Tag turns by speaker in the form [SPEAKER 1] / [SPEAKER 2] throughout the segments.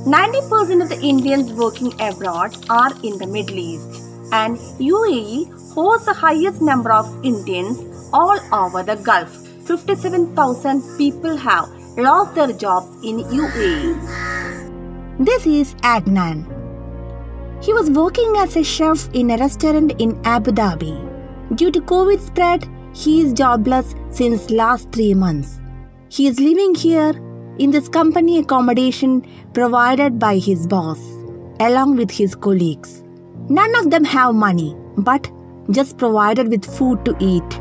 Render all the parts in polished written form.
[SPEAKER 1] 90% of the Indians working abroad are in the Middle East, and UAE hosts the highest number of Indians all over the Gulf. 57,000 people have lost their jobs in UAE. This is Adnan. He was working as a chef in a restaurant in Abu Dhabi. Due to COVID spread, he is jobless since last 3 months. He is living here in this company accommodation provided by his boss, along with his colleagues. None of them have money, but just provided with food to eat.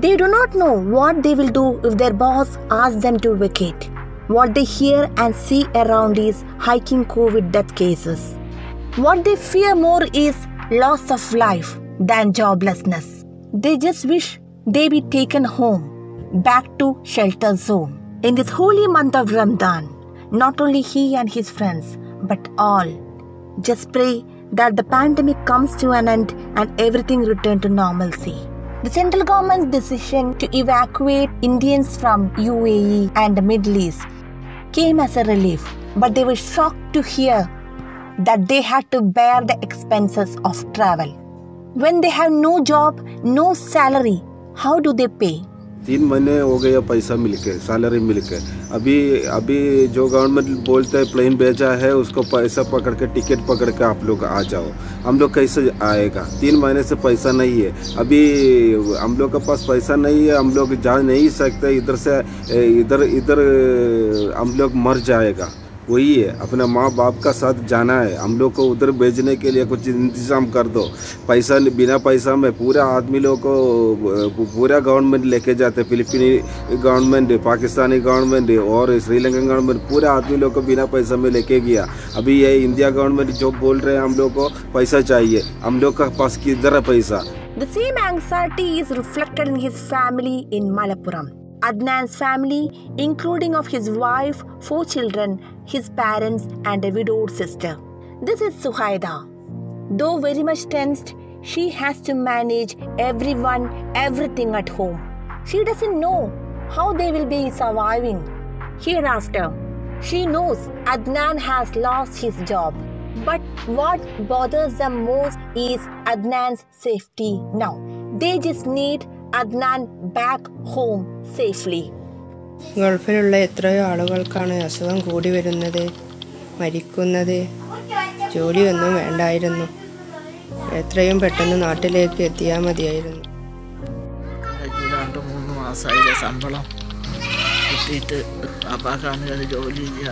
[SPEAKER 1] They do not know what they will do if their boss asks them to vacate. What they hear and see around is hiking COVID death cases. What they fear more is loss of life than joblessness. They just wish they be taken home, back to shelter zone. In this holy month of Ramadan, not only he and his friends, but all, just pray that the pandemic comes to an end and everything return to normalcy. The central government's decision to evacuate Indians from UAE and the Middle East came as a relief, but they were shocked to hear that they had to bear the expenses of travel. When they have no job, no salary, how do they pay?
[SPEAKER 2] 3 महीने हो गए पैसा मिलके, salary मिलके। अभी जो government बोलते हैं प्लेन भेजा है, उसको पैसा पकड़ के टिकट पकड़ के आप लोग आ जाओ। हम लोग कैसे आएगा? 3 महीने से पैसा नहीं है। अभी हम लोग के पास पैसा नहीं है, हम लोग जा नहीं सकते। इधर से इधर हम लोग मर जाएगा। वही है, अपने माँ बाप का साथ जाना है। हम लोग को उधर भेजने के लिए कुछ इंतजाम कर दो। पैसा बिना पैसा में पूरा आदमी लोग को पूरा गवर्नमेंट लेके जाते। फिलिपीनी गवर्नमेंट, पाकिस्तानी गवर्नमेंट और श्रीलंकन गवर्नमेंट पूरा आदमी लोग को बिना पैसा में लेके गया। अभी ये इंडिया गवर्नमेंट जो बोल रहे हैं हम लोग को पैसा चाहिए, हम लोग का पास किधर है पैसा?
[SPEAKER 1] The same anxiety is reflected in his family in Malappuram. Adnan's family, including of his wife, 4 children, his parents and a widowed sister. This is Suhaida. Though very much tensed, she has to manage everyone, everything at home. She doesn't know how they will be surviving hereafter. She knows Adnan has lost his job. But what bothers them most is Adnan's safety now. They just need Adnan back home safely.
[SPEAKER 3] ഗൾഫിലുള്ള എത്രയോ ആളുകൾക്കാണ് അസുഖം കൂടി വരുന്നത്, മരിക്കുന്നത്. ജോലിയൊന്നും വേണ്ടായിരുന്നു. എത്രയും പെട്ടെന്ന് നാട്ടിലേക്ക് എത്തിയാൽ മതിയായിരുന്നു.
[SPEAKER 4] 2-3 മാസമായില്ലേ ശമ്പളം കിട്ടിയിട്ട്. അപ്പാക്കാണെങ്കിൽ ജോലിയില്ല.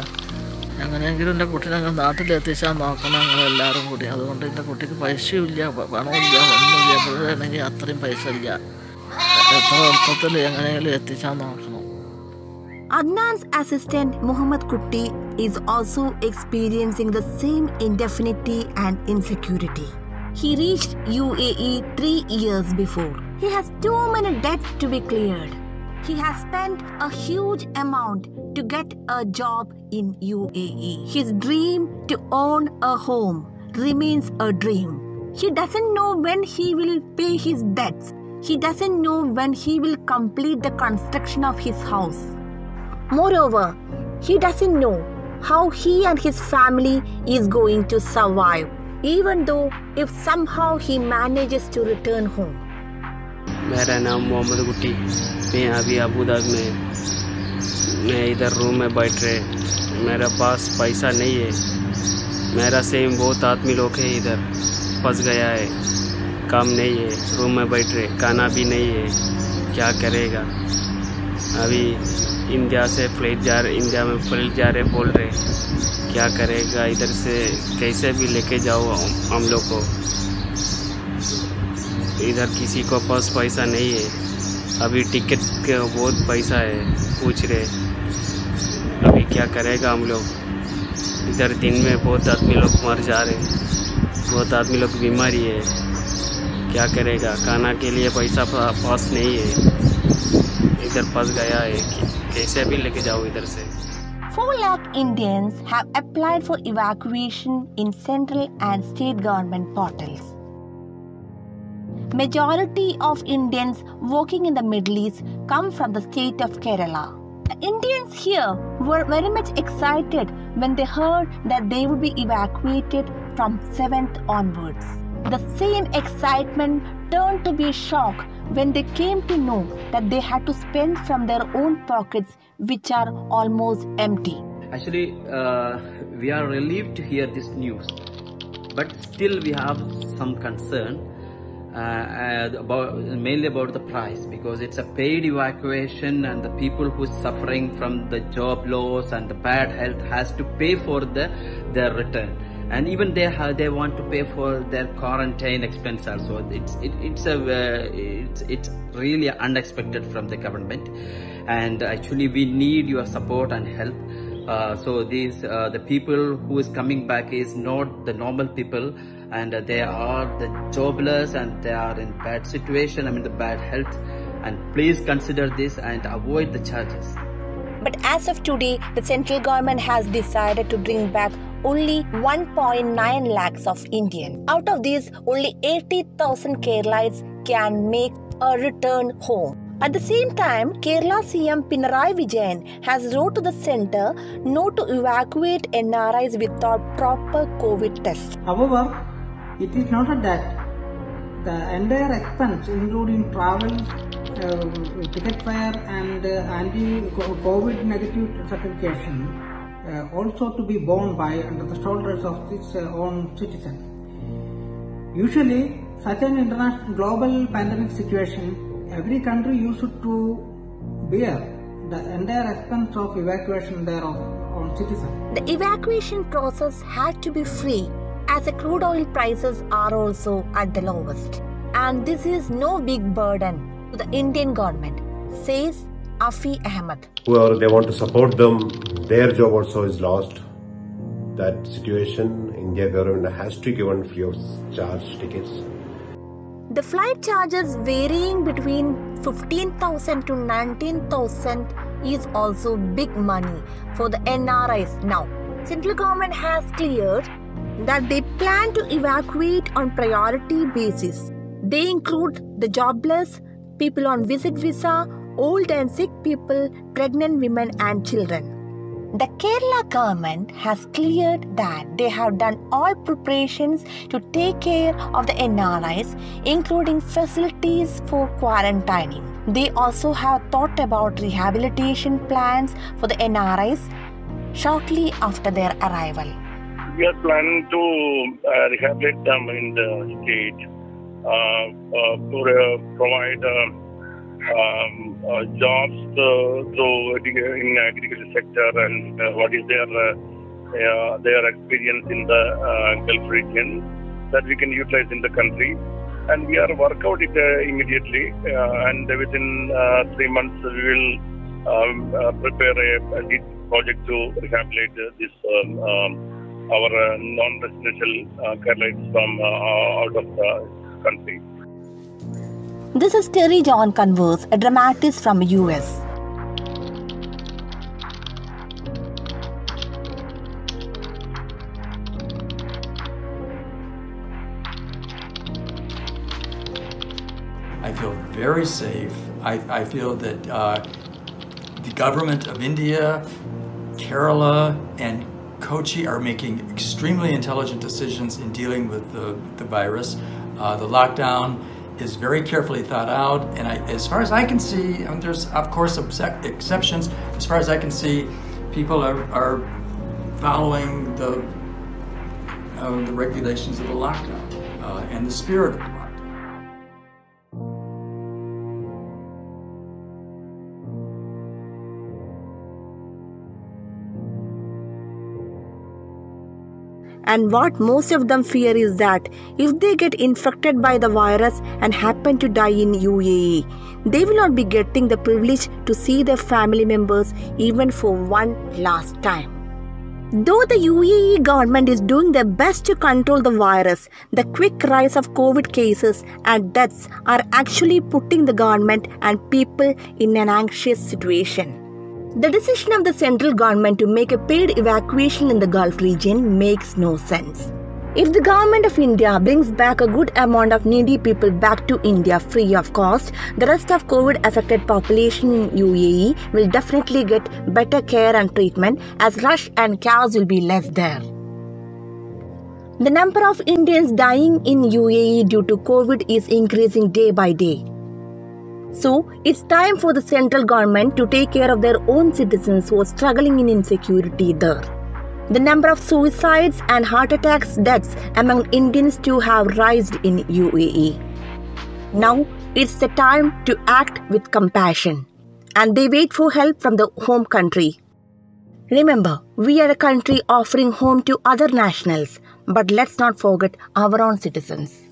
[SPEAKER 4] എങ്ങനെയെങ്കിലും എൻ്റെ കുട്ടീനെ നാട്ടിലെത്തിച്ചാൽ നോക്കണം ഞങ്ങളെല്ലാവരും കൂടി. അതുകൊണ്ട് എൻ്റെ കുട്ടിക്ക് പൈസയും ഇല്ല, പണമില്ല, ഒന്നുമില്ല. എപ്പോഴാണെങ്കിൽ അത്രയും പൈസ ഇല്ല. എത്ര എളുപ്പത്തിൽ എങ്ങനെയെങ്കിലും എത്തിച്ചാൽ നോക്കണം.
[SPEAKER 1] Adnan's assistant Muhammad Kutti is also experiencing the same indefinity and insecurity. He reached UAE 3 years before. He has too many debts to be cleared. He has spent a huge amount to get a job in UAE. His dream to own a home remains a dream. He doesn't know when he will pay his debts. He doesn't know when he will complete the construction of his house. Moreover, he doesn't know how he and his family is going to survive, even though if somehow he manages to return home.
[SPEAKER 5] मेरा नाम मोहम्मद कुट्टी। मैं अभी Abu Dhabi में, मैं इधर room में बैठ रहे। मेरा पास पैसा नहीं है। मेरा सेम बहुत आदमी लोग है इधर फंस गया है। काम नहीं है, रूम में बैठ रहे, खाना भी नहीं है। क्या करेगा? अभी इंडिया में फ्लाइट जा रहे बोल रहे। क्या करेगा? इधर से कैसे भी लेके जाओ हम लोग को। इधर किसी को पास पैसा नहीं है। अभी टिकट के बहुत पैसा है, पूछ रहे। अभी क्या करेगा हम लोग? इधर दिन में बहुत आदमी लोग मर जा रहे, बहुत आदमी लोग बीमारी है। क्या करेगा? खाना के लिए पैसा पास नहीं है। इधर फंस गया है, कैसे भी लेके जाओ इधर से।
[SPEAKER 1] 4 lakh Indians have applied for evacuation in central and state government portals. Majority of Indians working in the Middle East come from the state of Kerala. The Indians here were very much excited when they heard that they would be evacuated from 7th onwards. The same excitement turned to be shock when they came to know that they had to spend from their own pockets, which are almost empty.
[SPEAKER 6] Actually, we are relieved to hear this news, but still we have some concern mainly about the price, because it's a paid evacuation and the people who are suffering from the job loss and the bad health has to pay for their return, and even they want to pay for their quarantine expense also. It's really unexpected from the government, and actually we need your support and help. So the people who is coming back is not the normal people, and they are the jobless and they are in bad situation, the bad health, and please consider this and avoid the charges.
[SPEAKER 1] But as of today, the central government has decided to bring back only 1.9 lakhs of Indians. Out of these, only 80,000 Keralites can make a return home. At the same time, Kerala CM Pinarayi Vijayan has wrote to the centre not to evacuate NRIs without proper COVID tests.
[SPEAKER 7] However, it is noted that the entire expense, including travel, ticket fare and anti-COVID negative certification, also to be borne by under the shoulders of its own citizen. Usually, such an international global pandemic situation, every country used to bear the entire expense of evacuation thereof on citizens.
[SPEAKER 1] The evacuation process had to be free, as the crude oil prices are also at the lowest. And this is no big burden to the Indian government, says Afi Ahmed.
[SPEAKER 8] Whoever they want to support them, their job also is lost. That situation, India government has to give free of charge tickets.
[SPEAKER 1] The flight charges varying between 15,000 to 19,000 is also big money for the NRIs now. Central government has cleared that they plan to evacuate on priority basis. They include the jobless, people on visit visa, old and sick people, pregnant women and children. The Kerala government has cleared that they have done all preparations to take care of the NRIs, including facilities for quarantining. They also have thought about rehabilitation plans for the NRIs shortly after their arrival.
[SPEAKER 9] We are planning to rehabilitate them in the state to provide jobs in agriculture sector, and what is their experience in the Gulf region that we can utilize in the country, and we are work out it immediately, and within 3 months we will prepare a project to rehabilitate this our non-residential Keralites from out of the country.
[SPEAKER 1] This is Terry John Converse, a dramatist from US.
[SPEAKER 10] I feel very safe. I feel that the government of India, Kerala, and Kochi are making extremely intelligent decisions in dealing with the virus. The lockdown is very carefully thought out, and as far as I can see, there's of course exceptions. As far as I can see, people are following the regulations of the lockdown and the spirit of the lockdown.
[SPEAKER 1] And what most of them fear is that if they get infected by the virus and happen to die in UAE, they will not be getting the privilege to see their family members even for one last time. Though the UAE government is doing their best to control the virus, the quick rise of COVID cases and deaths are actually putting the government and people in an anxious situation. The decision of the central government to make a paid evacuation in the Gulf region makes no sense. If the government of India brings back a good amount of needy people back to India free of cost, the rest of COVID-affected population in UAE will definitely get better care and treatment, as rush and chaos will be less there. The number of Indians dying in UAE due to COVID is increasing day by day. So, it's time for the central government to take care of their own citizens who are struggling in insecurity there. The number of suicides and heart attacks deaths among Indians too have risen in UAE. Now, it's the time to act with compassion, and they wait for help from the home country. Remember, we are a country offering home to other nationals, but let's not forget our own citizens.